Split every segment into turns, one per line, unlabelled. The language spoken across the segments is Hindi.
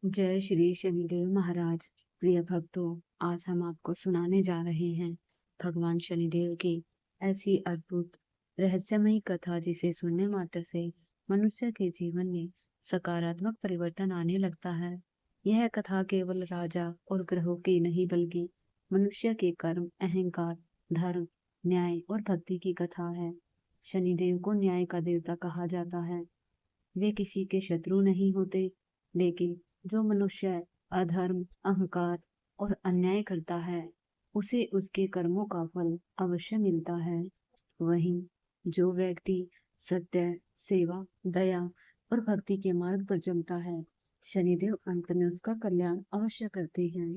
जय श्री शनिदेव महाराज। प्रिय भक्तों, आज हम आपको सुनाने जा रहे हैं भगवान शनिदेव की ऐसी अद्भुत रहस्यमयी कथा जिसे सुनने मात्र से मनुष्य के जीवन में सकारात्मक परिवर्तन आने लगता है। यह कथा केवल राजा और ग्रहों की नहीं बल्कि मनुष्य के कर्म, अहंकार, धर्म, न्याय और भक्ति की कथा है। शनिदेव को न्याय का देवता कहा जाता है। वे किसी के शत्रु नहीं होते, लेकिन जो मनुष्य अधर्म, अहंकार और अन्याय करता है, उसे उसके कर्मों का फल अवश्य मिलता है। वहीं जो व्यक्ति सत्य, सेवा, दया और भक्ति के मार्ग पर चलता है, शनिदेव अंत में उसका कल्याण अवश्य करते हैं।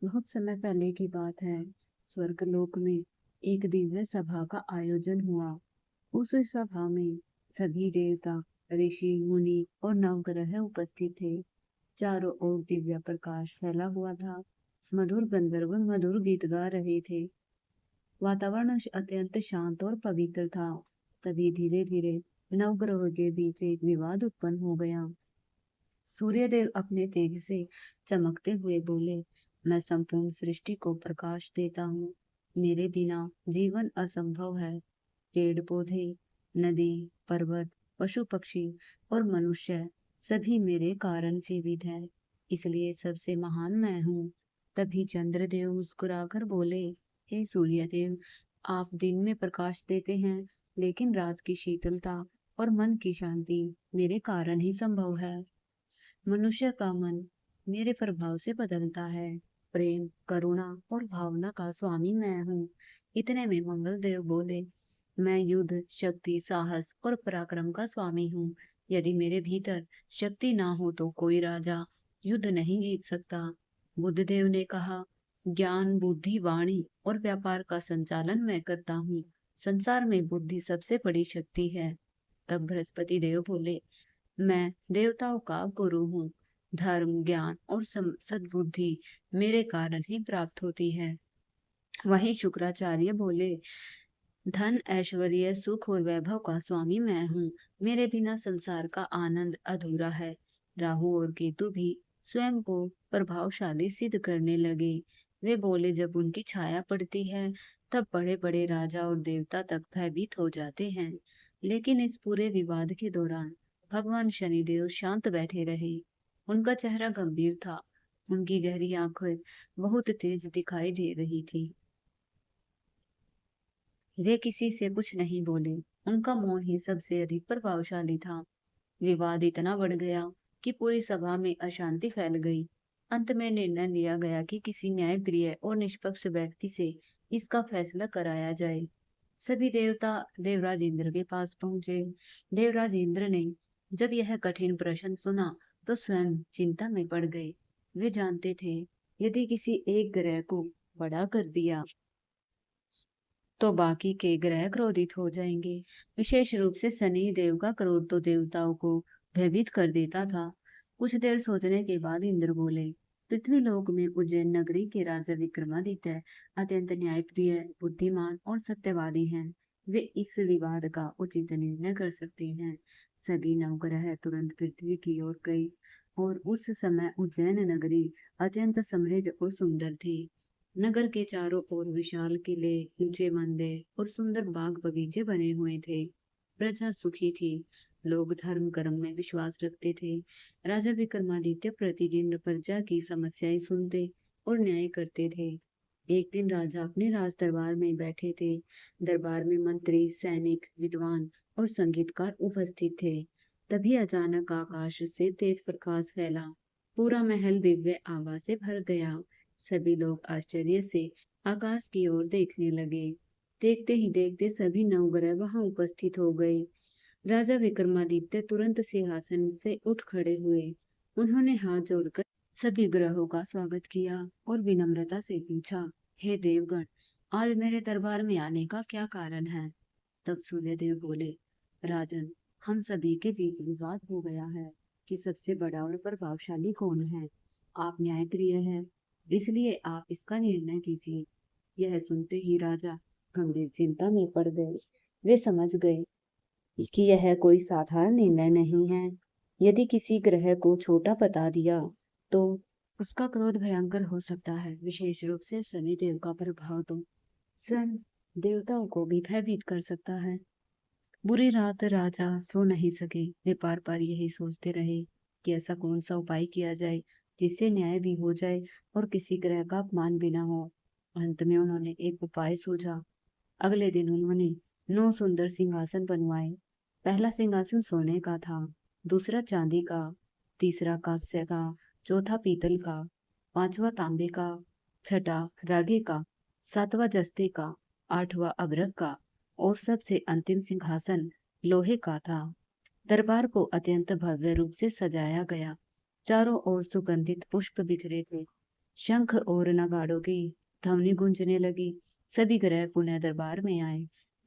बहुत समय पहले की बात है। स्वर्गलोक में एक दिव्य सभा का आयोजन हुआ। उस सभा में सभी देवता, ऋषि, मुनि और नवग्रह उपस्थित थे। चारों ओर दिव्य प्रकाश फैला हुआ था। मधुर गंधर्व मधुर गीत गा रहे थे। वातावरण अत्यंत शांत और पवित्र था। तभी धीरे धीरे नवग्रहों के बीच एक विवाद उत्पन्न हो गया। सूर्यदेव अपने तेज से चमकते हुए बोले, मैं संपूर्ण सृष्टि को प्रकाश देता हूँ। मेरे बिना जीवन असंभव है। पेड़ पौधे, नदी, पर्वत, पशु पक्षी और मनुष्य सभी मेरे कारण जीवित हैं। इसलिए सबसे महान मैं हूँ। तभी चंद्रदेव मुस्कुराकर बोले, हे सूर्यदेव, आप दिन में प्रकाश देते हैं, लेकिन रात की शीतलता और मन की शांति मेरे कारण ही संभव है। मनुष्य का मन मेरे प्रभाव से बदलता है। प्रेम, करुणा और भावना का स्वामी मैं हूँ। इतने में मंगल देव बोले, मैं युद्ध, शक्ति, साहस और पराक्रम का स्वामी हूँ। यदि मेरे भीतर शक्ति ना हो तो कोई राजा युद्ध नहीं जीत सकता। बुद्धदेव ने कहा, ज्ञान, बुद्धि, वाणी और व्यापार का संचालन मैं करता हूँ। संसार में बुद्धि सबसे बड़ी शक्ति है। तब बृहस्पति देव बोले, मैं देवताओं का गुरु हूँ। धर्म, ज्ञान और सद्बुद्धि मेरे कारण ही प्राप्त होती है। वहीं शुक्राचार्य बोले, धन, ऐश्वर्य, सुख और वैभव का स्वामी मैं हूँ। मेरे बिना संसार का आनंद अधूरा है। राहु और केतु भी स्वयं को प्रभावशाली सिद्ध करने लगे। वे बोले, जब उनकी छाया पड़ती है, तब बड़े बड़े राजा और देवता तक भयभीत हो जाते हैं। लेकिन इस पूरे विवाद के दौरान भगवान शनिदेव शांत बैठे रहे। उनका चेहरा गंभीर था। उनकी गहरी आंखें बहुत तेज दिखाई दे रही थी। वे किसी से कुछ नहीं बोले। उनका मौन ही सबसे अधिक प्रभावशाली था। विवाद इतना बढ़ गया कि पूरी सभा में अशांति फैल गई। अंत में निर्णय लिया गया कि किसी न्यायप्रिय और निष्पक्ष व्यक्ति से इसका फैसला कराया जाए। सभी देवता देवराज इंद्र के पास पहुंचे। देवराज इंद्र ने जब यह कठिन प्रश्न सुना तो स्वयं चिंता में पड़ गए। वे जानते थे, यदि किसी एक ग्रह को बड़ा कर दिया तो बाकी के ग्रह क्रोधित हो जाएंगे। विशेष रूप से शनि देव का क्रोध तो देवताओं को भयभीत कर देता था। कुछ देर सोचने के बाद इंद्र बोले, पृथ्वी लोक में उज्जैन नगरी के राजा विक्रमादित्य अत्यंत न्यायप्रिय, बुद्धिमान और सत्यवादी हैं। वे इस विवाद का उचित निर्णय कर सकते हैं। सभी नवग्रह तुरंत पृथ्वी की ओर गए और उस समय उज्जैन नगरी अत्यंत समृद्ध और सुंदर थी। नगर के चारों ओर विशाल किले, ऊंचे मंदिर और सुंदर बाग बगीचे बने हुए थे। प्रजा सुखी थी। लोग धर्म कर्म में विश्वास रखते थे। राजा विक्रमादित्य प्रतिदिन प्रजा की समस्याएं सुनते और न्याय करते थे। एक दिन राजा अपने राज दरबार में बैठे थे। दरबार में मंत्री, सैनिक, विद्वान और संगीतकार उपस्थित थे। तभी अचानक आकाश से तेज प्रकाश फैला। पूरा महल दिव्य आभा से भर गया। सभी लोग आश्चर्य से आकाश की ओर देखने लगे। देखते ही देखते सभी नवग्रह वहां उपस्थित हो गए। राजा विक्रमादित्य तुरंत सिंहासन से उठ खड़े हुए। उन्होंने हाथ जोड़कर सभी ग्रहों का स्वागत किया और विनम्रता से पूछा, हे देवगण, आज मेरे दरबार में आने का क्या कारण है? तब सूर्यदेव बोले, राजन, हम सभी के बीच विवाद हो गया है कि सबसे बड़ा और प्रभावशाली कौन है। आप न्यायप्रिय हैं, इसलिए आप इसका निर्णय कीजिए। यह सुनते ही राजा गंभीर चिंता में पड़ गए। वे समझ गए कि यह कोई साधारण निर्णय नहीं है। यदि किसी ग्रह को छोटा बता दिया तो उसका क्रोध भयंकर हो सकता है। विशेष रूप से शनिदेव का प्रभाव तो स्वयं देवताओं को भी भयभीत कर सकता है। बुरी रात राजा सो नहीं सके। वे बार बार यही सोचते रहे कि ऐसा कौन सा उपाय किया जाए जिससे न्याय भी हो जाए और किसी ग्रह का अपमान भी न हो। अंत में उन्होंने एक उपाय सूझा। अगले दिन उन्होंने 9 सुंदर सिंहासन बनवाए। पहला सिंहासन सोने का था, दूसरा चांदी का, तीसरा कांस्य का, चौथा पीतल का, पांचवा तांबे का, छठा रागे का, सातवां जस्ते का, आठवां अभ्रक का और सबसे अंतिम सिंहासन लोहे का था। दरबार को अत्यंत भव्य रूप से सजाया गया। चारों ओर सुगंधित पुष्प बिखरे थे। शंख और नगाड़ों की ध्वनि गूंजने लगी। सभी ग्रह पुनः दरबार में आए।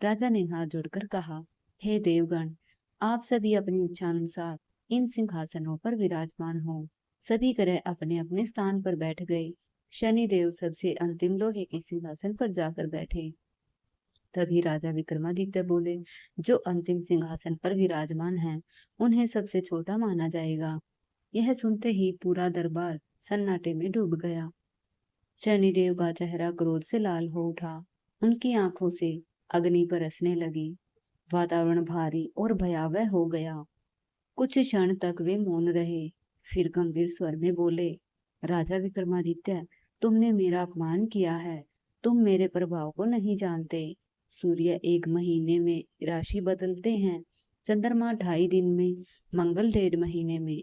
राजा ने हाथ जोड़कर कहा, हे देवगण, आप सभी अपनी इच्छा अनुसार इन सिंहासनों पर विराजमान हो। सभी ग्रह अपने अपने स्थान पर बैठ गए। शनिदेव सबसे अंतिम लोहे के सिंहासन पर जाकर बैठे। तभी राजा विक्रमादित्य बोले, जो अंतिम सिंहासन पर विराजमान हैं, उन्हें सबसे छोटा माना जाएगा। यह सुनते ही पूरा दरबार सन्नाटे में डूब गया। शनिदेव का चेहरा क्रोध से लाल हो उठा। उनकी आंखों से अग्नि बरसने लगी। वातावरण भारी और भयावह हो गया। कुछ क्षण तक वे मौन रहे। फिर गंभीर स्वर में बोले, राजा विक्रमादित्य, तुमने मेरा अपमान किया है। तुम मेरे प्रभाव को नहीं जानते। सूर्य 1 महीने में राशि बदलते हैं, चंद्रमा 2.5 दिन में, मंगल 1.5 महीने में,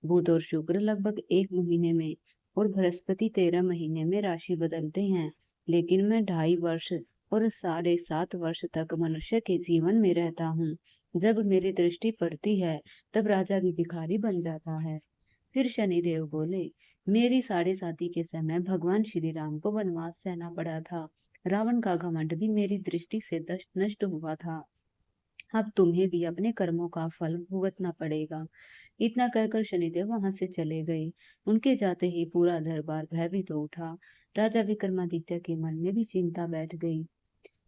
बुध और शुक्र लगभग 1 महीने में और बृहस्पति 13 महीने में राशि बदलते हैं। लेकिन मैं 2.5 वर्ष और 7.5 वर्ष तक मनुष्य के जीवन में रहता हूँ। जब मेरी दृष्टि पड़ती है तब राजा भी भिखारी बन जाता है। फिर शनिदेव बोले, मेरी 7.5 के समय भगवान श्री राम को वनवास सहना पड़ा था। रावण का घमंड भी मेरी दृष्टि से नष्ट हुआ था। अब तुम्हें भी अपने कर्मों का फल भुगतना पड़ेगा। इतना कहकर शनिदेव वहां से चले गए। उनके जाते ही पूरा दरबार भयभीत हो उठा। राजा विक्रमादित्य के मन में भी चिंता बैठ गई।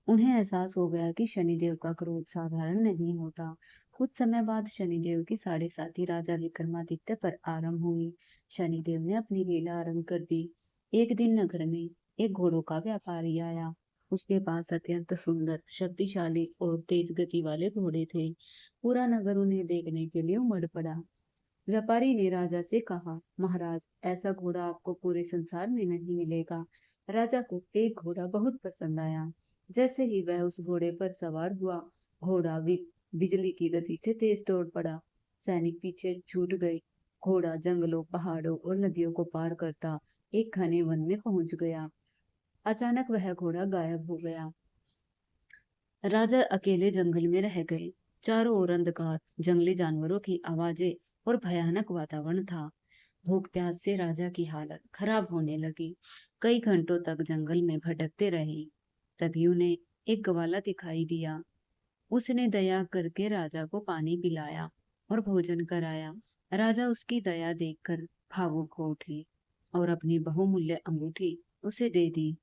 उन्हें एहसास हो गया कि शनिदेव का क्रोध साधारण नहीं होता। कुछ समय बाद शनिदेव की 7.5 राजा विक्रमादित्य पर आरंभ हुई। शनिदेव ने अपनी लीला आरंभ कर दी। एक दिन नगर में एक घोड़ों का व्यापारी आया। उसके पास अत्यंत सुंदर, शक्तिशाली और तेज गति वाले घोड़े थे। पूरा नगर उन्हें देखने के लिए उमड़ पड़ा। व्यापारी ने राजा से कहा, महाराज, ऐसा घोड़ा आपको पूरे संसार में नहीं मिलेगा। राजा को एक घोड़ा बहुत पसंद आया। जैसे ही वह उस घोड़े पर सवार हुआ, घोड़ा बिजली की गति से तेज दौड़ पड़ा। सैनिक पीछे छूट गए। घोड़ा जंगलों, पहाड़ों और नदियों को पार करता एक घने वन में पहुंच गया। अचानक वह घोड़ा गायब हो गया। राजा अकेले जंगल में रह गए। चारों ओर अंधकार, जंगली जानवरों की आवाजें और भयानक वातावरण था। भूख प्यास से राजा की हालत खराब होने लगी। कई घंटों तक जंगल में भटकते रहे। तभी उन्हें एक ग्वाला दिखाई दिया। उसने दया करके राजा को पानी पिलाया और भोजन कराया। राजा उसकी दया देखकर भावुक हो उठे और अपनी बहुमूल्य अंगूठी उसे दे दी।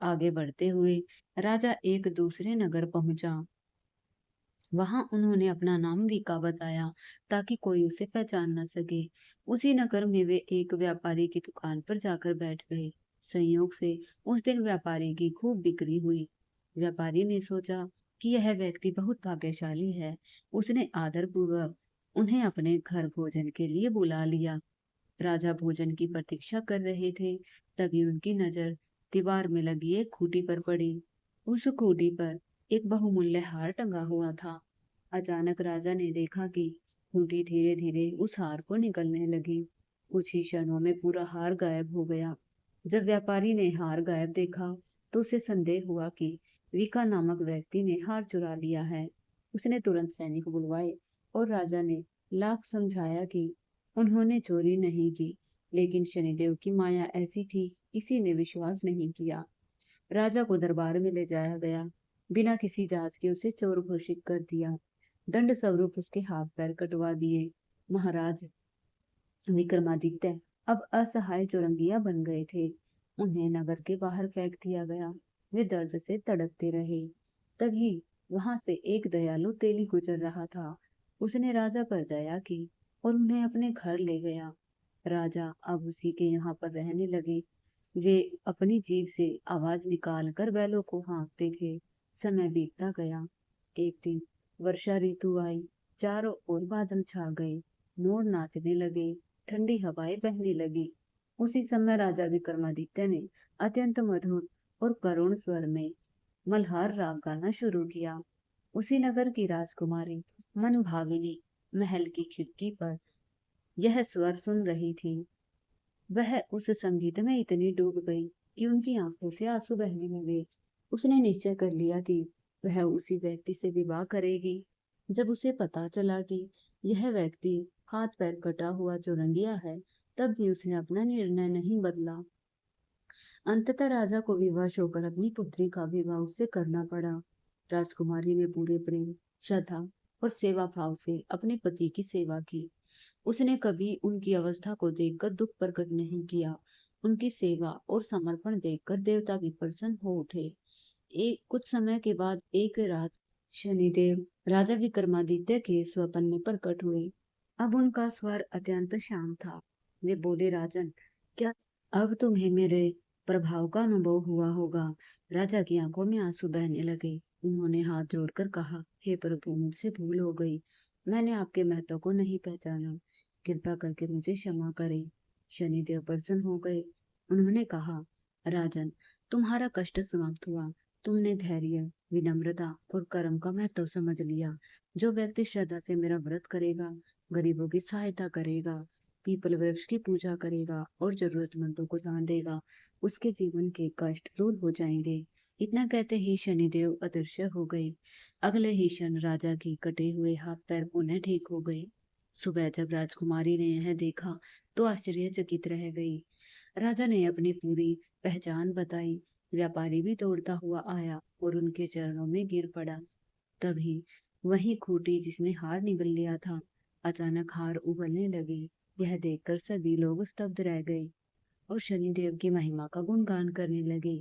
आगे बढ़ते हुए राजा एक दूसरे नगर पहुंचा। वहां उन्होंने अपना नाम वीका बताया ताकि कोई उसे पहचान न सके। उसी नगर में वे एक व्यापारी की दुकान पर जाकर बैठ गए। संयोग से उस दिन व्यापारी की खूब बिक्री हुई। व्यापारी ने सोचा कि यह व्यक्ति बहुत भाग्यशाली है। उसने आदर पूर्वक उन्हें अपने घर भोजन के लिए बुला लिया। राजा भोजन की प्रतीक्षा कर रहे थे। तभी उनकी नजर दीवार में लगी एक खूंटी पर पड़ी। उस खूंटी पर एक बहुमूल्य हार टंगा हुआ था। अचानक राजा ने देखा कि खूंटी धीरे धीरे उस हार को निगलने लगी। कुछ ही क्षणों में पूरा हार गायब हो गया। जब व्यापारी ने हार गायब देखा तो उसे संदेह हुआ कि विका नामक व्यक्ति ने हार चुरा लिया है। उसने तुरंत सैनिक बुलवाए और राजा ने लाख समझाया कि उन्होंने चोरी नहीं की, लेकिन शनिदेव की माया ऐसी थी, किसी ने विश्वास नहीं किया। राजा को दरबार में ले जाया गया। बिना किसी जांच के उसे चोर घोषित कर दिया। दंड स्वरूप उसके हाथ पैर कटवा दिए। महाराज विक्रमादित्य अब असहाय चौरंगिया बन गए थे। उन्हें नगर के बाहर फेंक दिया गया। वे दर्द से तड़पते रहे। तभी वहां से एक दयालु तेली गुजर रहा था। उसने राजा पर दया की और उन्हें अपने घर ले गया। राजा अब उसी के यहाँ पर रहने लगे। वे अपनी जीभ से आवाज निकालकर बैलों को हाँकते थे। समय बीतता गया। एक दिन वर्षा ऋतु आई। चारों ओर बादल छा गए। मोर नाचने लगे। ठंडी हवाएं बहने लगी। उसी समय राजा विक्रमादित्य ने अत्यंत मधुर और करुण स्वर में मल्हार राग गाना शुरू किया। उसी नगर की राजकुमारी मनभाविनी महल की खिड़की पर यह स्वर सुन रही थी। वह उस संगीत में इतनी डूब गई कि उनकी आंखों से आंसू बहने लगे। उसने निश्चय कर लिया कि वह उसी व्यक्ति से विवाह करेगी। जब उसे पता चला कि यह व्यक्ति हाथ पैर कटा हुआ चुरंगिया है, तब भी उसने अपना निर्णय नहीं बदला। अंततः राजा को विवश होकर अपनी पुत्री का विवाह उससे करना पड़ा। राजकुमारी ने पूरे प्रेम, श्रद्धा और सेवा भाव से अपने पति की सेवा की। उसने कभी उनकी अवस्था को देखकर दुख प्रकट नहीं किया। उनकी सेवा और समर्पण देखकर देवता भी प्रसन्न हो उठे। एक कुछ समय के बाद एक रात शनिदेव राजा विक्रमादित्य के स्वप्न में प्रकट हुए। अब उनका स्वर अत्यंत शांत था। वे बोले, राजन, क्या अब तुम्हें मेरे प्रभाव का अनुभव हुआ होगा। राजा की आंखों में आंसू बहने लगे। उन्होंने हाथ जोड़कर कहा, हे प्रभु, मुझसे भूल हो गई। मैंने आपके महत्व को नहीं पहचाना। कृपा करके मुझे क्षमा करें। शनिदेव प्रसन्न हो गए। उन्होंने कहा, राजन, तुम्हारा कष्ट समाप्त हुआ। तुमने धैर्य, विनम्रता और कर्म का महत्व समझ लिया। जो व्यक्ति श्रद्धा से मेरा व्रत करेगा, गरीबों की सहायता करेगा, पीपल वृक्ष की पूजा करेगा और जरूरतमंदों को दान देगा, उसके जीवन के कष्ट दूर हो जाएंगे। इतना कहते ही शनिदेव अदृश्य हो गए। अगले ही क्षण राजा के कटे हुए हाथ पैर पुनः ठीक हो गए। सुबह जब राजकुमारी ने यह देखा तो आश्चर्यचकित रह गई। राजा ने अपनी पूरी पहचान बताई। व्यापारी भी दौड़ता हुआ आया और उनके चरणों में गिर पड़ा। तभी वही खूंटी जिसने हार निगल लिया था, अचानक हार उगलने लगी। यह देखकर सभी लोग स्तब्ध रह गए और शनिदेव की महिमा का गुणगान करने लगे।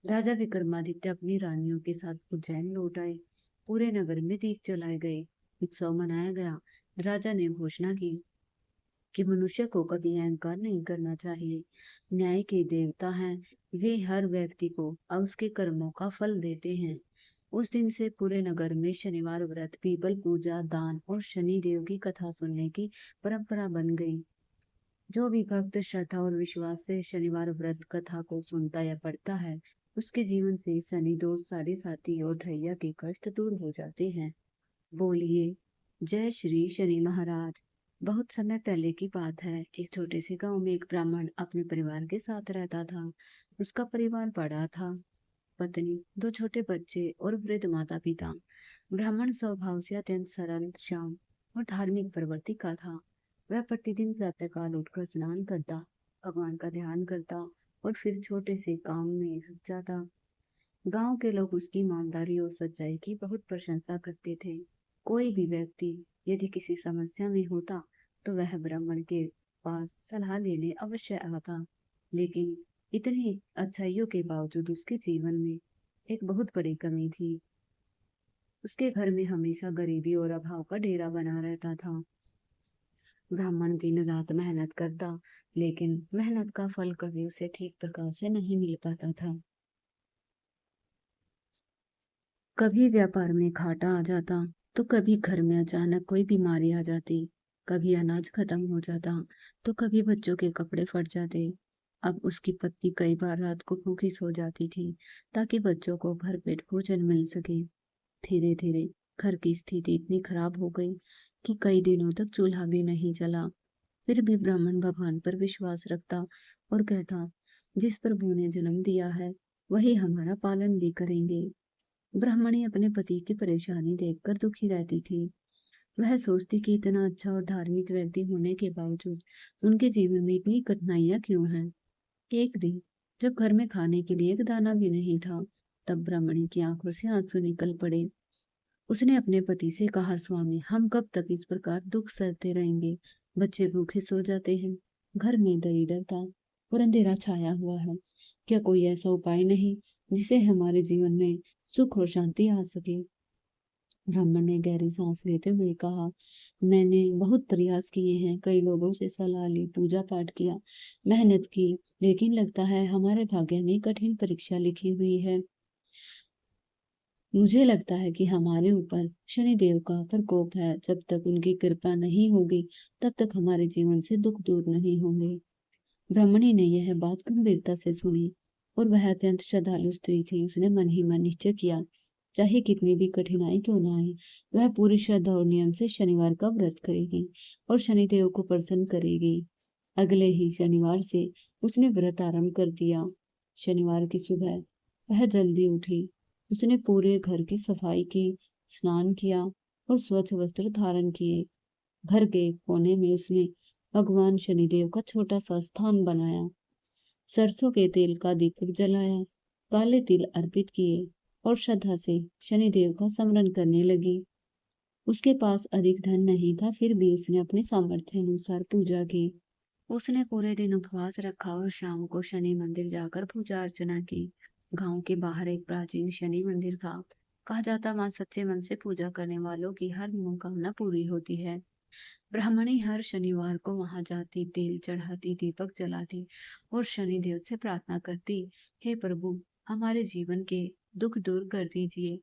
राजा विक्रमादित्य अपनी रानियों के साथ उज्जैन लौट आए। पूरे नगर में दीप जलाए गए। उत्सव मनाया गया। राजा ने घोषणा की कि मनुष्य को कभी अहंकार नहीं करना चाहिए। न्याय के देवता हैं। वे हर व्यक्ति को उसके कर्मों का फल देते हैं। उस दिन से पूरे नगर में शनिवार व्रत, पीपल पूजा, दान और शनि देव की कथा सुनने की परंपरा बन गई। जो भी भक्त श्रद्धा और विश्वास से शनिवार व्रत कथा को सुनता या पढ़ता है, उसके जीवन से शनि दोष, साढ़े साथी और ढैया के कष्ट दूर हो जाते हैं। बोलिए जय श्री शनि महाराज। बहुत समय पहले की बात है। एक छोटे से गांव में एक ब्राह्मण अपने परिवार के साथ रहता था। उसका परिवार बड़ा था। पत्नी, दो छोटे बच्चे और वृद्ध माता पिता। ब्राह्मण स्वभाव से अत्यंत सरल, शांत और धार्मिक प्रवृत्ति का था। वह प्रतिदिन प्रातःकाल उठकर स्नान करता, भगवान का ध्यान करता और फिर छोटे से काम में लग जाता। गांव के लोग उसकी ईमानदारी और सच्चाई की बहुत प्रशंसा करते थे। कोई भी व्यक्ति यदि किसी समस्या में होता तो वह ब्राह्मण के पास सलाह लेने अवश्य आता। लेकिन इतनी अच्छाइयों के बावजूद उसके जीवन में एक बहुत बड़ी कमी थी। उसके घर में हमेशा गरीबी और अभाव का डेरा बना रहता था। ब्राह्मण दिन रात मेहनत करता, लेकिन मेहनत का फल कभी उसे ठीक प्रकार से नहीं मिल पाता था। कभी व्यापार में घाटा आ जाता तो कभी घर में अचानक कोई बीमारी आ जाती। कभी अनाज खत्म हो जाता तो कभी बच्चों के कपड़े फट जाते। अब उसकी पत्नी कई बार रात को भूखी सो जाती थी ताकि बच्चों को भरपेट भोजन मिल सके। धीरे धीरे घर की स्थिति इतनी खराब हो गई कि कई दिनों तक चूल्हा भी नहीं जला। फिर भी ब्राह्मण भगवान पर विश्वास रखता और कहता, जिस प्रभु ने जन्म दिया है वही हमारा पालन भी करेंगे। ब्राह्मणी अपने पति की परेशानी देखकर दुखी रहती थी। वह सोचती कि इतना अच्छा और धार्मिक व्यक्ति होने के बावजूद उनके जीवन में इतनी कठिनाइयां क्यों हैं। एक दिन जब घर में खाने के लिए एक दाना भी नहीं था, तब ब्राह्मणी की आंखों से आंसू निकल पड़े। उसने अपने पति से कहा, स्वामी, हम कब तक इस प्रकार दुख सहते रहेंगे। बच्चे भूखे सो जाते हैं, घर में दरिद्रता और अंधेरा छाया हुआ है। क्या कोई ऐसा उपाय नहीं जिससे हमारे जीवन में सुख और शांति आ सके। ब्राह्मण ने गहरी सांस लेते हुए कहा, मैंने बहुत प्रयास किए हैं, कई लोगों से सलाह ली, पूजा पाठ किया, मेहनत की, लेकिन लगता है हमारे भाग्य में कठिन परीक्षा लिखी हुई है। मुझे लगता है कि हमारे ऊपर शनिदेव का प्रकोप है। जब तक उनकी कृपा नहीं होगी, तब तक हमारे जीवन से दुख दूर नहीं होंगे। ब्राह्मणी ने यह बात गंभीरता से सुनी और वह अत्यंत श्रद्धालु स्त्री थी। उसने मन ही मन निश्चय किया, चाहे कितनी भी कठिनाई क्यों न आए, वह पूरी श्रद्धा और नियम से शनिवार का व्रत करेगी और शनिदेव को प्रसन्न करेगी। अगले ही शनिवार से उसने व्रत आरंभ कर दिया। शनिवार की सुबह वह जल्दी उठी। उसने पूरे घर की सफाई की, स्नान किया और स्वच्छ वस्त्र धारण किए। घर के कोने में उसने भगवान शनिदेव का छोटा सा स्थान बनाया, सरसों के तेल का दीपक जलाया, काले तिल अर्पित किए और श्रद्धा से शनिदेव का स्मरण करने लगी। उसके पास अधिक धन नहीं था, फिर भी उसने अपने सामर्थ्य अनुसार पूजा की। उसने पूरे दिन उपवास रखा और शाम को शनि मंदिर जाकर पूजा अर्चना की। गांव के बाहर एक प्राचीन शनि मंदिर था। कहा जाता मां सच्चे मन से पूजा करने वालों की हर मनोकामना पूरी होती है। ब्राह्मणी हर शनिवार को वहां जाती, तेल चढ़ाती, दीपक जलाती और शनिदेव से प्रार्थना करती, हे प्रभु, हमारे जीवन के दुख दूर कर दीजिए,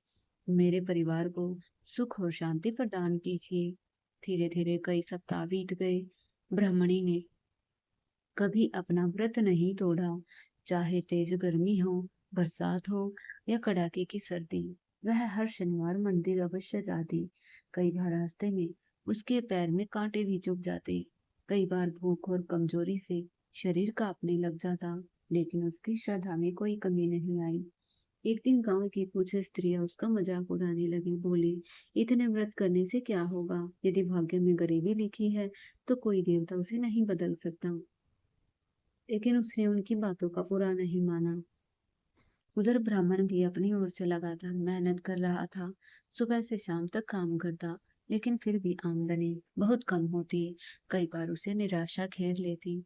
मेरे परिवार को सुख और शांति प्रदान कीजिए। धीरे धीरे कई सप्ताह बीत गए। ब्राह्मणी ने कभी अपना व्रत नहीं तोड़ा, चाहे तेज गर्मी हो, बरसात हो या कड़ाके की सर्दी। वह हर शनिवार मंदिर अवश्य जाती। कई बार रास्ते में उसके पैर में कांटे भी चुभ जाते। कई बार भूख और कमजोरी से शरीर कांपने लग जाता, लेकिन उसकी श्रद्धा में कोई कमी नहीं आई। एक दिन गांव की कुछ स्त्रियां उसका मजाक उड़ाने लगी, बोली, इतने व्रत करने से क्या होगा? यदि भाग्य में गरीबी लिखी है, तो कोई देवता उसे नहीं बदल सकता। लेकिन उसने उनकी बातों का बुरा नहीं माना। उधर ब्राह्मण भी अपनी ओर से लगातार मेहनत कर रहा था। सुबह से शाम तक काम करता, लेकिन फिर भी आमदनी बहुत कम होती। कई बार उसे निराशा घेर लेती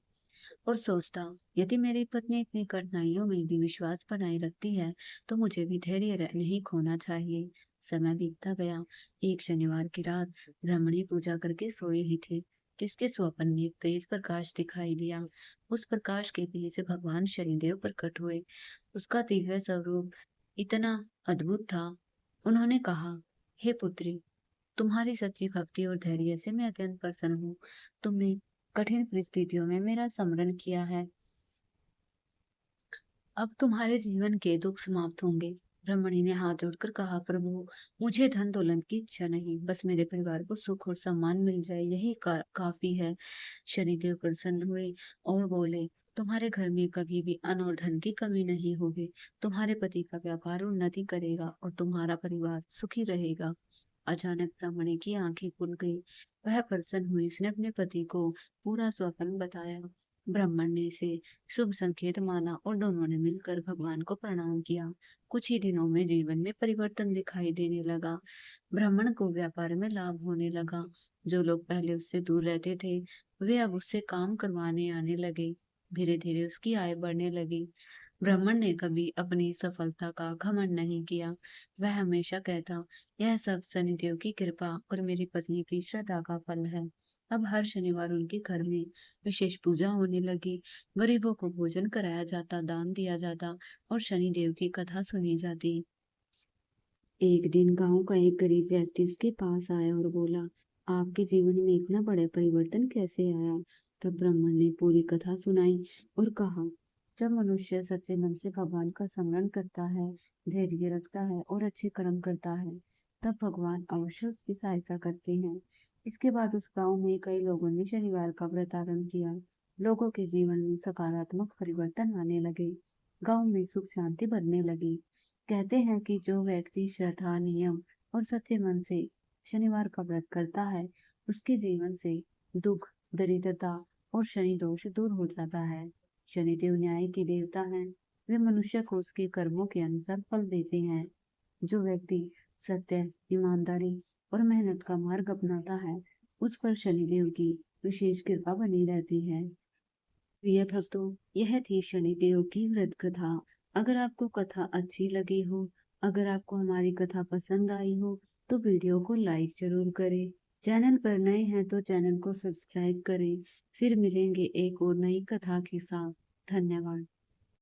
और सोचता, यदि मेरी पत्नी इतनी कठिनाइयों में भी विश्वास बनाए रखती है, तो मुझे भी धैर्य नहीं खोना चाहिए। समय बीतता गया। एक शनिवार की रात ब्राह्मणी पूजा करके सोए ही थे कि उसके स्वप्न में एक तेज प्रकाश दिखाई दिया। उस प्रकाश के पीछे भगवान शनिदेव प्रकट हुए। उसका दिव्य स्वरूप इतना अद्भुत था। उन्होंने कहा, हे पुत्री, तुम्हारी सच्ची भक्ति और धैर्य से मैं अत्यंत प्रसन्न हूँ। तुमने कठिन परिस्थितियों में मेरा स्मरण किया है। अब तुम्हारे जीवन के दुख समाप्त होंगे। ब्रह्मणी ने हाथ जोड़कर कहा, प्रभु, मुझे धन दौलत की इच्छा नहीं, बस मेरे परिवार को सुख और सम्मान मिल जाए, यही काफी है। शनिदेव प्रसन्न हुए और बोले, तुम्हारे घर में कभी भी अन्न और धन की कमी नहीं होगी। तुम्हारे पति का व्यापार उन्नति करेगा और तुम्हारा परिवार सुखी रहेगा। अचानक ब्राह्मणी की आंखें खुल गई। वह प्रसन्न हुई। उसने अपने पति को पूरा स्वप्न बताया। ब्राह्मण ने इसे शुभ संकेत माना और दोनों ने मिलकर भगवान को प्रणाम किया। कुछ ही दिनों में जीवन में परिवर्तन दिखाई देने लगा। ब्राह्मण को व्यापार में लाभ होने लगा। जो लोग पहले उससे दूर रहते थे, वे अब उससे काम करवाने आने लगे। धीरे धीरे उसकी आय बढ़ने लगी। ब्राह्मण ने कभी अपनी सफलता का घमंड नहीं किया। वह हमेशा कहता, यह सब शनिदेव की कृपा और मेरी पत्नी की श्रद्धा का फल है। अब हर शनिवार उनके घर में विशेष पूजा होने लगी। गरीबों को भोजन कराया जाता, दान दिया जाता और शनिदेव की कथा सुनी जाती। एक दिन गांव का एक गरीब व्यक्ति उसके पास आया और बोला, आपके जीवन में इतना बड़ा परिवर्तन कैसे आया? तब ब्राह्मण ने पूरी कथा सुनाई और कहा, जब मनुष्य सच्चे मन से भगवान का स्मरण करता है, धैर्य रखता है और अच्छे कर्म करता है, तब भगवान अवश्य उसकी सहायता करते हैं। इसके बाद उस गांव में कई लोगों ने शनिवार का व्रत आरंभ किया। लोगों के जीवन में सकारात्मक परिवर्तन आने लगे। गांव में सुख शांति बढ़ने लगी। कहते हैं कि जो व्यक्ति श्रद्धा, नियम और सच्चे मन से शनिवार का व्रत करता है, उसके जीवन से दुख, दरिद्रता और शनि दोष दूर हो जाता है। शनिदेव न्याय के देवता हैं। वे मनुष्य को उसके कर्मों के अनुसार फल देते हैं। जो व्यक्ति सत्य, ईमानदारी और मेहनत का मार्ग अपनाता है, उस पर शनिदेव की विशेष कृपा बनी रहती है। प्रिय भक्तों, यह थी शनिदेव की व्रत कथा। अगर आपको कथा अच्छी लगी हो, अगर आपको हमारी कथा पसंद आई हो, तो वीडियो को लाइक ज़रूर करें। चैनल पर नए हैं तो चैनल को सब्सक्राइब करें। फिर मिलेंगे एक और नई कथा के साथ। धन्यवाद।